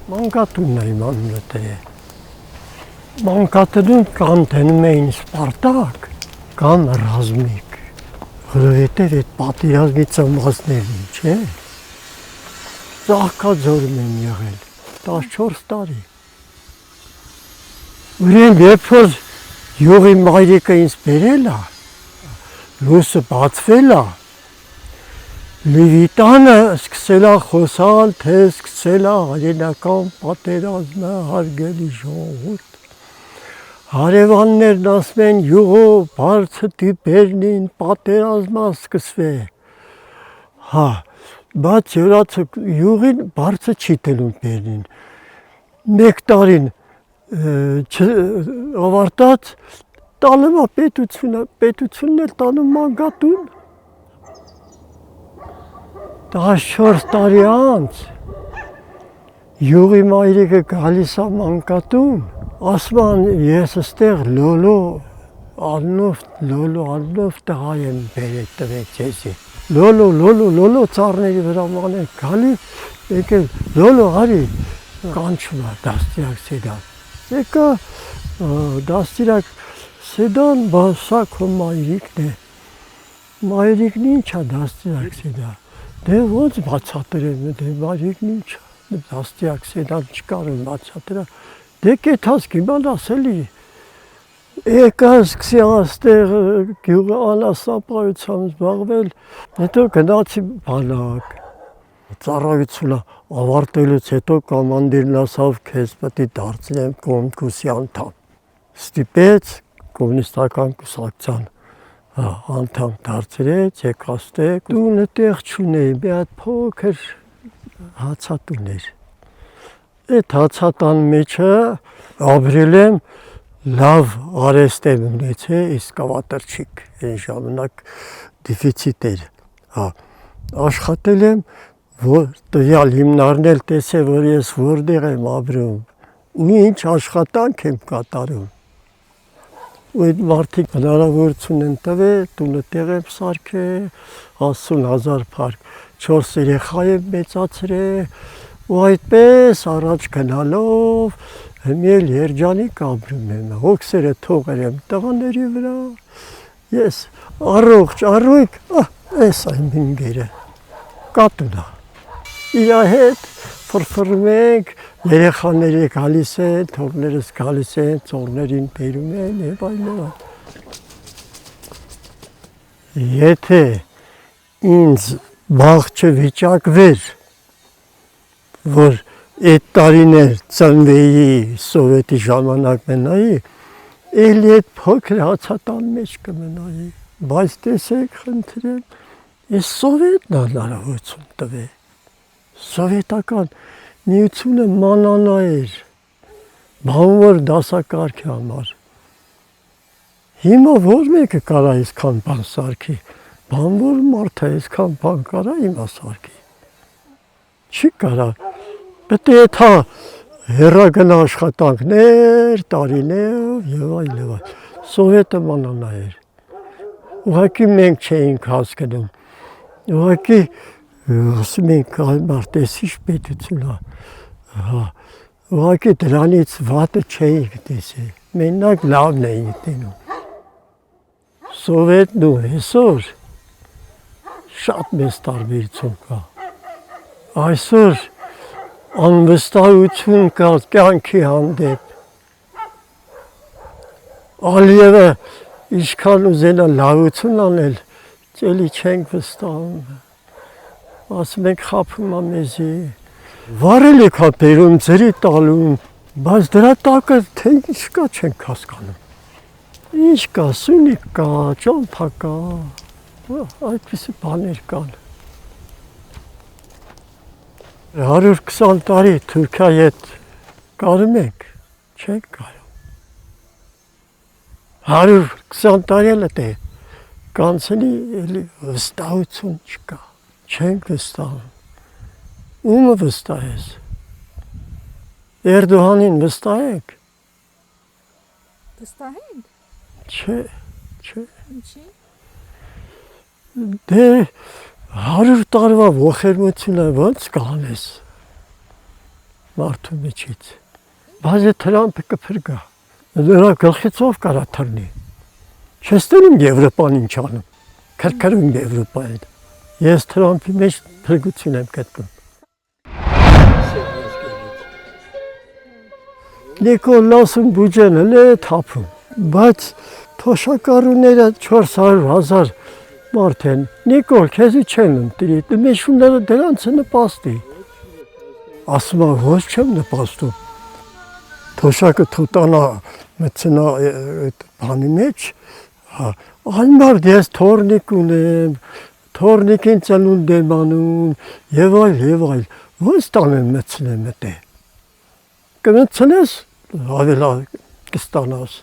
Մանկատունն է իմ անունը դրել։ Մանկատնում կամ դնում էին Սպարտակ, կամ Ռազմիկ, որովհետև այդ պատերազմի ծնվածներն չէ։ Ծաղկաձորում եմ եղել 14 տարի։ Ուրեմն երբ որ յուղի մայրիկը ինձ բերել է, լույսը բացվել է, Լևիտանը սկսել է խոսալ, թե սկսել է հայրենական պատերազմը, հարգելի ժողովուրդ։ Հարևաններն ասում են յուղով բարձր դիպերնին պատերազմը սկսվել։ Հա, բայց յուղին բարձր չի տելում բերնին։ Մեկ տարին ավարտած տանում է պետությունն էլ տանում մանկատուն։ 14 տարի անց յուղի մայրիկը գալիս է մանկատուն, ասում են ես այստեղ լոլո աննով տղա եմ բերել տվել ձեզի։ Լոլո ծառների վրա մանեն գալի, եկել լոլո արի կանչում է դաստիարակ Սեդան։ Եկա դաստիարակ Սեդան, բա սա քո մայրիկն է։ Մայրիկն ինչ է դաստիարակ Սեդան։ Դե ոնց բացատրեմ, դե մայրիկն ինչ է, դաստիարակ Սեդան չկար բացատրել։ Դե կեթաս կիմանաս էլի։ Եկա սկսի այստեղ գյուղը անասնապահությամբ զբաղվել, հետո գնացի բանակ։ Ծառայությունը ավարտելուց հետո կոմանդիրն ասավ քեզ պետք է դարձնեմ կոմկուսի անդամ։ Ստիպեց կոմունիստական կուսակցության անդամ դարձրեց, եկաստեք, տունը տեղ չունեի, մի հատ փոքր հացատուն էր։ Այդ հացատան մեջը ապրել եմ, լավ արեստ եմ ունեցել, իսկավատրչիկ, այն ժամանակ դիֆիցիտ էր։ Աշխատել եմ, որ տվյալ հիմնարն էլ տեսե, որ ես որտեղ եմ ապրում, ու ինչ աշխատանք եմ կատարում։ Ու այդ մարդիկ հնարավորություն են տվել, տունը տեղ եմ սարքել, 60,000 փարք, 4 երեխա եմ մեծացրել, ու այդպես առաջ գնալով հիմա էլ երջանիկ ապրում եմ, հոգսերը թողել եմ տղաների վրա, ես առողջ, այս այն ինգերը, կատունա, իրա հետ ֆրֆրում ենք, երեխաները գալիս են, թորներս գալիս են, ծորներին բերում են և այլն։ Եթե ինձ բախ չվիճակվեր, որ այդ տարիներ ծնվեի սովետի ժամանակ մնայի, էլի այդ փոքր հացատան մեջ կմնայի, բայց տեսեք խնդրեմ, ես սովետն հնարավորություն տվել, սովետական միությունը մանանա էր, բանվոր դասակարգի համար։ Հիմա որ մեկը կարա այսքան բան սարքի, բանվոր մարդը այսքան բան կարա հիմա սարքի։ Չի կարա, պետք է թա հեռագնա աշխատանքներ, տարիներ և այլն։ Սովետը մանանա էր։ Ուղղակի մենք չէինք հասկանում, ուղղակի ասում ենք մարտեսիչ պետություն է, ուղղակի դրանից վատը չէինք տեսել, մենակ լավն էինք տենում։ Սովետն ու այսօր շատ մեծ տարբերություն կա։ Այսօր անվստահություն կա կյանքի հանդեպ։ Ալիևը ինչքան ուզենա լավություն անել, էլի չենք վստահում։ Ասում ենք խաբում է մեզի։ Վարել եք հա բերում, ձրի տալում, բայց դրա տակը թե ինչ կա չենք հասկանում։ Ինչ կա, սունիկ կա, ճամփա կա, այդպիսի բաներ կան։ 120 տարի Թուրքիայի հետ կարում ենք, չենք կարում։ 120 տարի էլ է կանցնի, էլի վստահություն չկա, չենք վստահում։ Ումը վստահես։ Էրդողանին վստահեք։ Վստահենք։ Չէ։ Ինչի։ Դե 100 տարվա ողերմությունը ոնց կանես։ մարդու միջից։ Բայց Թրամփը կփրկա։ Նրա գլխից ով կարա թռնի։ Չես տենում Եվրոպան ինչ անում։ Քրքրում Եվրոպային։ Ես Թրամփի մեջ փրկություն եմ գտնում։ Նիկոլասն բուջեն էլ է թափում, բայց թոշակառուները 400,000 մարդ են։ Նիկոլ, քեզի չեն ընտրի, մեջունները դրանց է նպաստի։ Ասում է, ոչ չեմ նպաստում։ Թոշակը թուտանա մտցնա բանի մեջ, այլ մարդ ես թորնիկ ունեմ, թորնիկին ծնունդ եմ անում, եւ այլ, ոնց տանեմ մտցնեմ մտե։ Կմտցնես, ավելա կստանաս։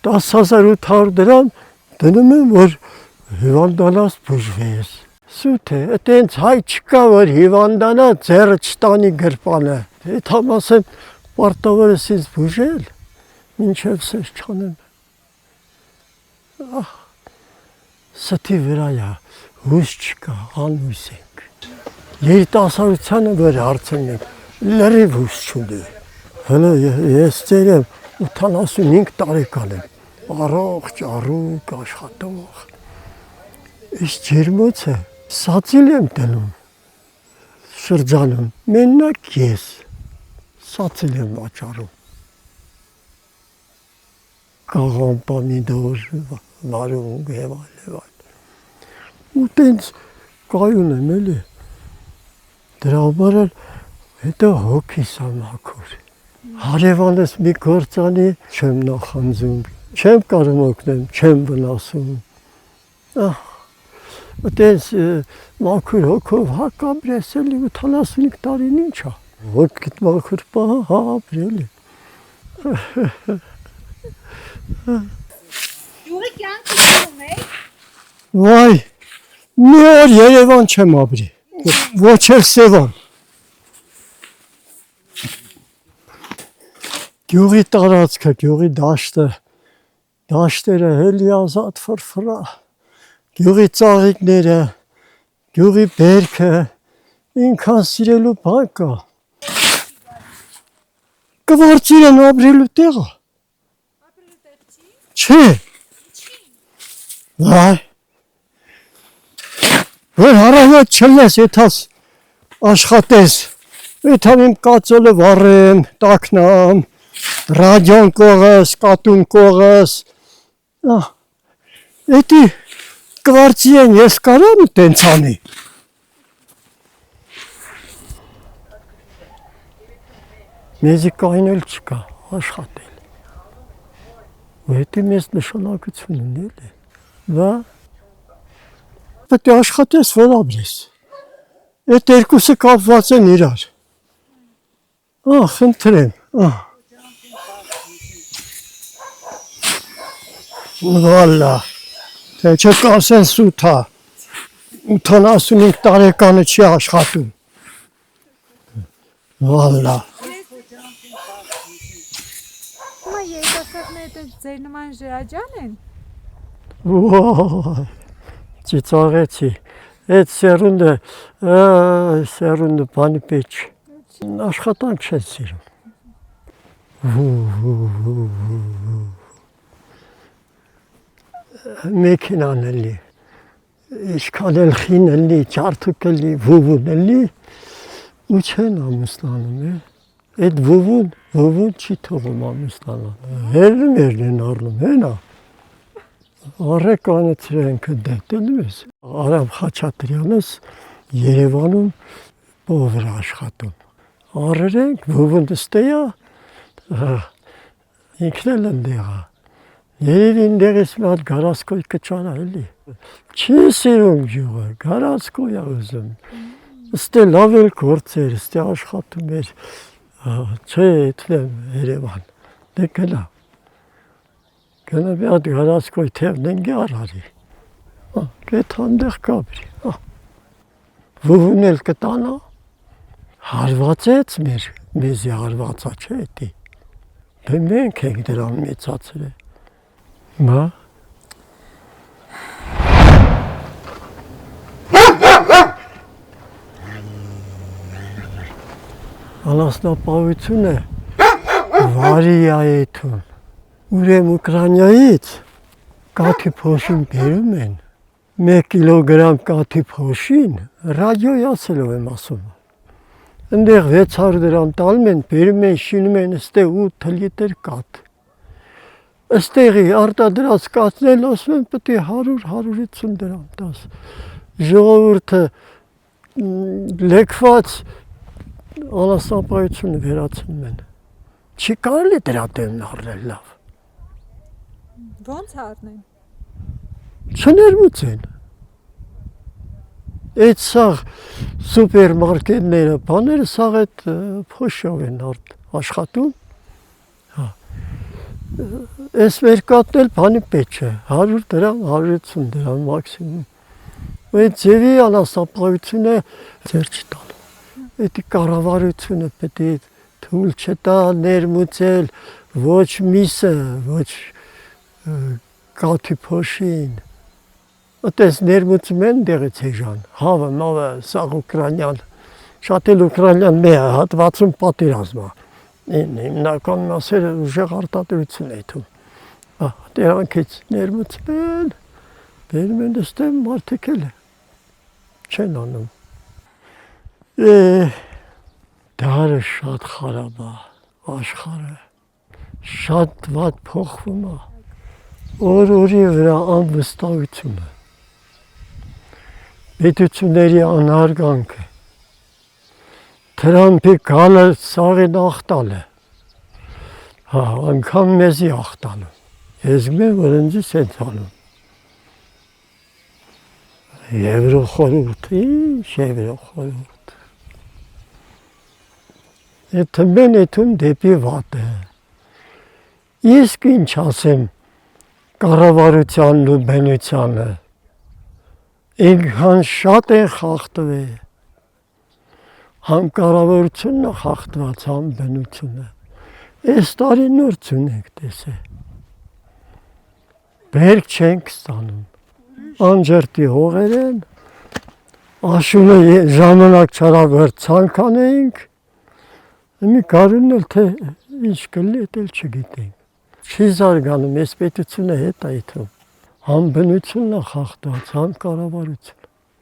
10,800 դրամ դնում եմ, որ հիվանդանաս բուժվես։ Սուտ է, այտենց հայ չկա, որ հիվանդանա ձեռը չտանի գրպանը։ Այդ համասեմ պարտավոր ես ինձ բուժել, մինչև սեզ չանեմ։ Ստի վրայա, հույս չկա, անհույս ենք։ Երիտասարդությանը որ հարցնենք, լրիվ հույս չունի։ Հələ ես ծեր եմ 85 տարեկան եմ, առողջ, առուկ, աշխատող։ Իս ջերմոցը սացիլ եմ տնում, շրջանում, մենակ ես, սացիլ եմ վաճառում։ Կաղան, պամիդոր, վարունգ, եւ այլ։ Ու տենց կայուն եմ էլի։ Դրա համար էլ հետո հոգիս ամաքուր։ Հարևանս մի գործանի չեմ նախանձում, չեմ կարող օգնեմ, չեմ վնասում։ Այտենց մաքուր հոգով հակաբրես էլի 85 տարին ինչ է։ Ոտքիդ մաքուր պահա, հա ապրելի։ Յուղի կյանքը զգում եք։ Վայ, մի օր Երևան չեմ ապրի, ոչ էլ Սևան։ Գյուղի տարածքը, գյուղի դաշտերը հելի ազատ ֆրֆրա, գյուղի ծաղիկները, գյուղի բերքը, ինքան սիրելու բան կա։ Կվարծիր են ապրելու տեղը։ Ապրելու տեղ չի։ Չէ։ Վայ։ Որ հարավետ չլես, եթաս աշխատես, եթան իմ կացոլը վարեմ, տակնամ, ռադիոն կողս, կատուն կողս, էտի կվարծի են ես կարամ տենց անի։ Մեզի կային էլ չկա, աշխատել։ Ու հետի մեզ նշանակություն ունել է, վա, պետք է աշխատես, որ ապրես։ Այդ երկուսը կապված են իրար։ Խնդրեմ, Վալա, թե չկասեն սութա, 85 տարեկանը չի աշխատում։ Վալա։ Հիմա երիտասարդները ձեր նման ժրաջան են։ Ոայ, ծիծաղեցի, այդ սերունդը բանի պեչ, աշխատանք չեն սիրում։ Մեքենան էլի, ինչքան էլ խին էլի, ջարդուկ էլի, վուվուն էլի, ու չեն ամուսնանում է։ Այդ վուվուն չի թողում ամուսնանան։ Հերն են առնում, հենա։ Առեք անեցրենք դետելու ես։ Արամ Խաչատրյանս Երևանում բովր աշխատում։ Առերենք, վուվուն դստեյա, ինքն էլ ընդեղա։ Երևի ընդեղից մի հատ գարասկոյ կճարա էլի։ Չի սիրում ջուղը, գարասկոյ է ուզում։ Ստե լավ էլ գործեր, ստե աշխատում էր, չէ ետնեմ Երևան, դե գնա։ Գնա մի հատ գարասկոյ թևնեն գարարի, կետ հանդեղ կաբրի։ Վուվուն էլ կտանա, հարվածեց մեզի հարվածա չէ էտի։ Դե մենք ենք դրան մեծացրել։ Մա։ Անասնապահությունը վարիայեթուն։ Ուրեմն Ուկրաինայից կաթի փոշին բերում են 1 կիլոգրամ կաթի փոշին ռադիոյացելով եմ ասում։ Այնտեղ 600 դրամ տալում են, բերում են, շինում են, ստեղ 8 լիտր կաթ։ Այստեղի արտադրած կաթն էլ ասում են պետք է 100-150 դրամ տաս։ Ժողովուրդը լեկված անասնապահությունը վերացնում են։ Չի կարելի դրա դեմն առնել լավ։ Ո՞նց առնեն։ Չներմուծեն։ Այդ սաղ սուպերմարկետները, բաները սաղ այդ փոշով են աշխատում։ Այս մերկատն էլ բանի պետք չէ, 100 դրամ, 150 դրամ մաքսիմում։ Այդ ձևի անասնապահությունը ձեր չի տալու։ Այդ կառավարությունը պետք է թույլ չտա ներմուծել ոչ միսը, ոչ կաթի փոշին։ Այդպես ներմուծում են դեղից էժան, հավը, մավը, սաղ ուկրաինյան, շատ էլ ուկրաինյան մի հատվածում պատերազմա։ Հիմնական մասերը ուժեղ արտադրություն է թում։ Դրանքից ներմուծում են, բերում են դստեմ մարդիկ էլ չեն անում։ Դարը շատ խարավ է, աշխարհը շատ վատ փոխվում է։ Օր-օրի վրա անվստահությունը, պետությունների անհարգանքը, Թրամփի գալը սաղին աղտալը, անգամ մեզի աղտալը, ես մեն որ ինձ սենց անում։ Եվրոխորհուրդ, ինչ Եվրոխորհուրդ։ Եթե մեն էթում դեպի վատը, իսկ ինչ ասեմ կառավարությանն ու բնությանը, ինքան շատ են խախտվել, համ կառավարությունն է խախտված, համ բնությունը։ Այս տարի նոր ցունենք տեսել։ Բերք չենք ստանում, անջրտի հողեր են, աշունը ժամանակ չարագոր ցանկանեինք, մի կարունն էլ թե ինչ կլի, էդ էլ չգիտենք։ Չի զարգանում, այս պետությունը հետ է իթում, համ բնությունն է խախտված, համ կառավարությունը։